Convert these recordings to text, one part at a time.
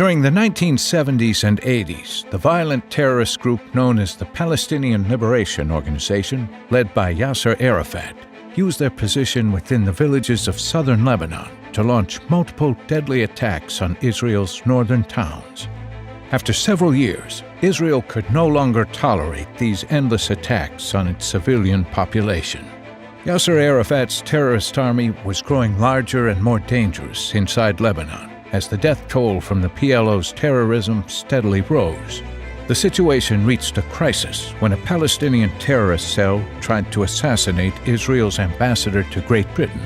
During the 1970s and 80s, the violent terrorist group known as the Palestinian Liberation Organization, led by Yasser Arafat, used their position within the villages of southern Lebanon to launch multiple deadly attacks on Israel's northern towns. After several years, Israel could no longer tolerate these endless attacks on its civilian population. Yasser Arafat's terrorist army was growing larger and more dangerous inside Lebanon as the death toll from the PLO's terrorism steadily rose. The situation reached a crisis when a Palestinian terrorist cell tried to assassinate Israel's ambassador to Great Britain.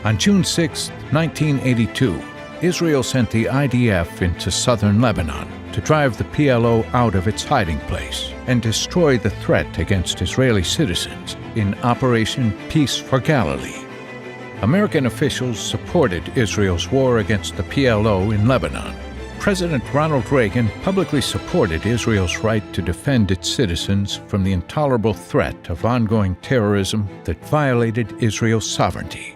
On June 6, 1982, Israel sent the IDF into southern Lebanon to drive the PLO out of its hiding place and destroy the threat against Israeli citizens in Operation Peace for Galilee. American officials supported Israel's war against the PLO in Lebanon. President Ronald Reagan publicly supported Israel's right to defend its citizens from the intolerable threat of ongoing terrorism that violated Israel's sovereignty.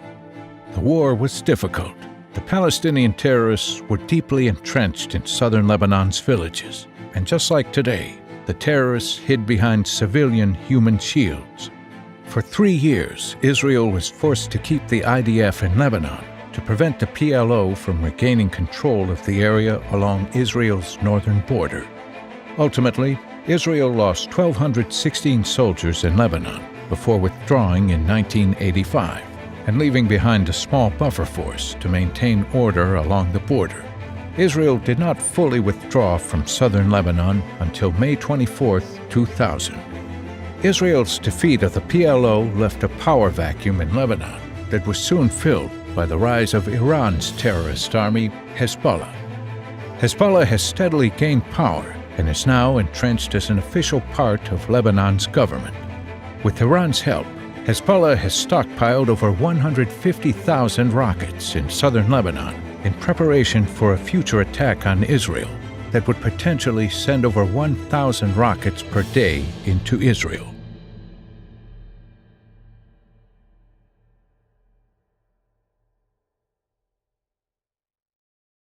The war was difficult. The Palestinian terrorists were deeply entrenched in southern Lebanon's villages, and just like today, the terrorists hid behind civilian human shields. For 3 years, Israel was forced to keep the IDF in Lebanon to prevent the PLO from regaining control of the area along Israel's northern border. Ultimately, Israel lost 1,216 soldiers in Lebanon before withdrawing in 1985 and leaving behind a small buffer force to maintain order along the border. Israel did not fully withdraw from southern Lebanon until May 24, 2000. Israel's defeat of the PLO left a power vacuum in Lebanon that was soon filled by the rise of Iran's terrorist army, Hezbollah. Hezbollah has steadily gained power and is now entrenched as an official part of Lebanon's government. With Iran's help, Hezbollah has stockpiled over 150,000 rockets in southern Lebanon in preparation for a future attack on Israel that would potentially send over 1,000 rockets per day into Israel.